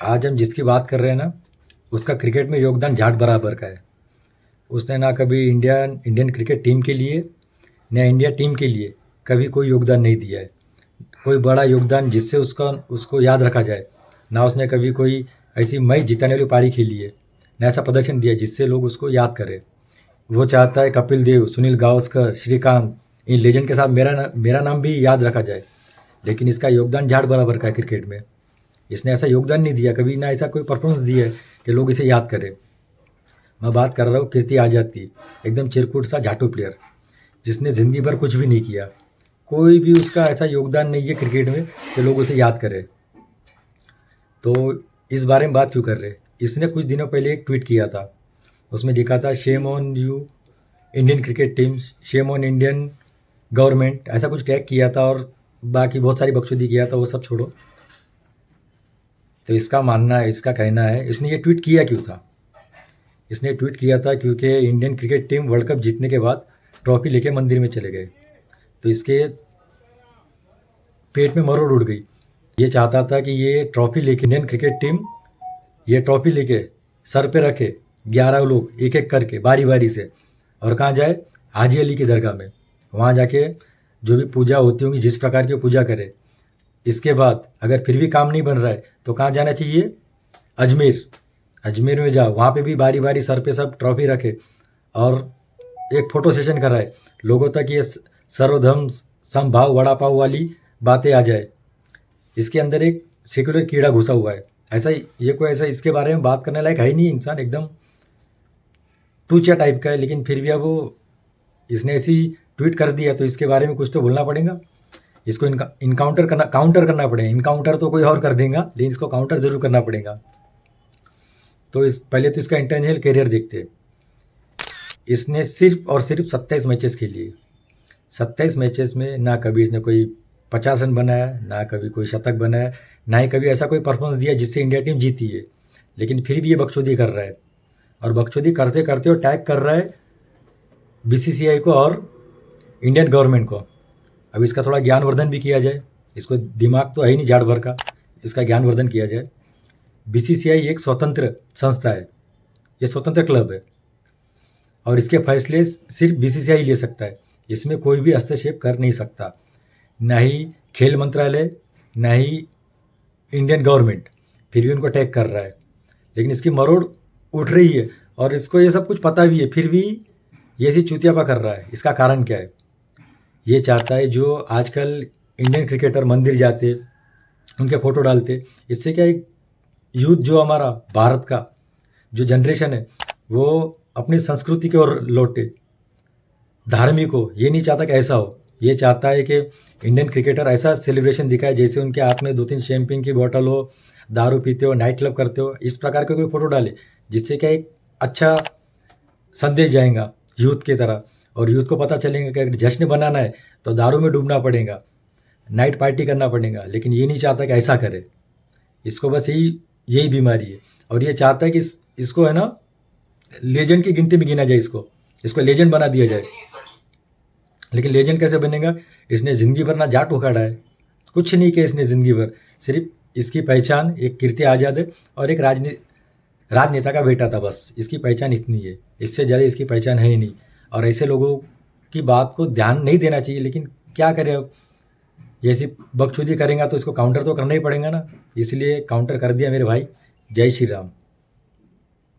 आज हम जिसकी बात कर रहे हैं ना, उसका क्रिकेट में योगदान झाट बराबर का है। उसने ना कभी इंडियन क्रिकेट टीम के लिए, ना इंडिया टीम के लिए कभी कोई योगदान नहीं दिया है। कोई बड़ा योगदान जिससे उसको याद रखा जाए, ना उसने कभी कोई ऐसी मैच जिताने वाली पारी खेली है, ना ऐसा प्रदर्शन दिया जिससे लोग उसको याद करें। वो चाहता है कपिल देव, सुनील गावस्कर, श्रीकांत, इन लेजेंड के साथ मेरा नाम भी याद रखा जाए। लेकिन इसका योगदान झाट बराबर का है क्रिकेट में। इसने ऐसा योगदान नहीं दिया कभी, ना ऐसा कोई परफॉर्मेंस दिया है कि लोग इसे याद करें। मैं बात कर रहा हूँ कीर्ति आज़ाद की, एकदम चिरकुट सा झाटू प्लेयर, जिसने ज़िंदगी भर कुछ भी नहीं किया। कोई भी उसका ऐसा योगदान नहीं है क्रिकेट में कि लोग उसे याद करें। तो इस बारे में बात क्यों कर रहे? इसने कुछ दिनों पहले एक ट्वीट किया था, उसमें लिखा था shame on you Indian cricket team, shame on Indian government, ऐसा कुछ टैग किया था और बाकी बहुत सारी बकचोदी किया था, वो सब छोड़ो। तो इसका मानना है, इसका कहना है, इसने ये ट्वीट किया क्यों था? इसने ट्वीट किया था क्योंकि Indian cricket team world cup जीतने के बाद ट्रॉफी लेके मंदिर में चले गए, तो इसके पेट में मरोड़ उड़ गई। ये चाहता था कि ये ट्रॉफी लेके इंडियन क्रिकेट टीम ये ट्रॉफी लेके सर पे रखे 11 लोग एक एक करके बारी बारी से, और कहाँ जाए? हाजी अली की दरगाह में। वहाँ जाके जो भी पूजा होती होंगी, जिस प्रकार की पूजा करे। इसके बाद अगर फिर भी काम नहीं बन रहा है तो कहाँ जाना चाहिए? अजमेर। अजमेर में जाओ, वहाँ पे भी बारी बारी सर पे सब ट्रॉफी रखे और एक फ़ोटो सेशन कराए, लोगों तक ये सर्वधर्म समभाव वड़ा पाव वाली बातें आ जाए। इसके अंदर एक सेक्युलर कीड़ा घुसा हुआ है। ऐसा ये कोई ऐसा इसके बारे में बात करने लायक है ही नहीं इंसान, एकदम टूचा टाइप का है। लेकिन फिर भी अब वो इसने ऐसी ट्वीट कर दिया तो इसके बारे में कुछ तो बोलना पड़ेगा। इसको काउंटर करना पड़ेगा। इनकाउंटर तो कोई और कर देगा, लेकिन इसको काउंटर ज़रूर करना पड़ेगा। तो पहले तो इसका इंटरनेशनल करियर देखते हैं। इसने सिर्फ और सिर्फ 27 मैचेस खेली है। 27 मैचेस में ना कभी इसने कोई 50 रन बनाया, ना कभी कोई शतक बनाया, ना ही कभी ऐसा कोई परफॉर्मेंस दिया जिससे इंडिया टीम जीती है। लेकिन फिर भी ये बकचोदी कर रहा है, और बकचोदी करते करते वो टैग कर रहा है बीसीसीआई को और इंडियन गवर्नमेंट को। अब इसका थोड़ा ज्ञानवर्धन भी किया जाए। इसको दिमाग तो है ही नहीं झाड़ भर का, इसका ज्ञानवर्धन किया जाए। बीसीसीआई एक स्वतंत्र संस्था है, ये स्वतंत्र क्लब है, और इसके फैसले सिर्फ बीसीसीआई ले सकता है। इसमें कोई भी हस्तक्षेप कर नहीं सकता, ना ही खेल मंत्रालय, ना ही इंडियन गवर्नमेंट। फिर भी उनको टैग कर रहा है, लेकिन इसकी मरोड़ उठ रही है और इसको ये सब कुछ पता भी है, फिर भी ये ऐसी चूतियापा कर रहा है। इसका कारण क्या है? ये चाहता है जो आजकल इंडियन क्रिकेटर मंदिर जाते, उनके फ़ोटो डालते, इससे क्या एक यूथ जो हमारा भारत का जो जनरेशन है वो अपनी संस्कृति की ओर लौटे, धार्मिक हो। ये नहीं चाहता कि ऐसा हो। ये चाहता है कि इंडियन क्रिकेटर ऐसा सेलिब्रेशन दिखाए जैसे उनके हाथ में 2-3 शैंपेन की बोतल हो, दारू पीते हो, नाइट क्लब करते हो, इस प्रकार के कोई फ़ोटो डाले, जिससे क्या एक अच्छा संदेश जाएगा यूथ की तरह, और यूथ को पता चलेगा कि अगर जश्न बनाना है तो दारू में डूबना पड़ेगा, नाइट पार्टी करना पड़ेगा। लेकिन ये नहीं चाहता कि ऐसा करे। इसको बस यही बीमारी है, और ये चाहता है कि इसको है ना लेजेंड की गिनती में गिना जाए, इसको लेजेंड बना दिया जाए। लेकिन लेजेंड कैसे बनेगा? इसने ज़िंदगी भर ना जाट उखाड़ा है, कुछ नहीं किया इसने ज़िंदगी भर। सिर्फ इसकी पहचान एक कीर्ति आज़ाद है और एक राजनेता का बेटा था, बस इसकी पहचान इतनी है। इससे ज़्यादा इसकी पहचान है ही नहीं, और ऐसे लोगों की बात को ध्यान नहीं देना चाहिए। लेकिन क्या करें अब, ये ऐसी बकचोदी करेंगे तो इसको काउंटर तो करना ही पड़ेगा ना, इसलिए काउंटर कर दिया मेरे भाई। जय श्री राम।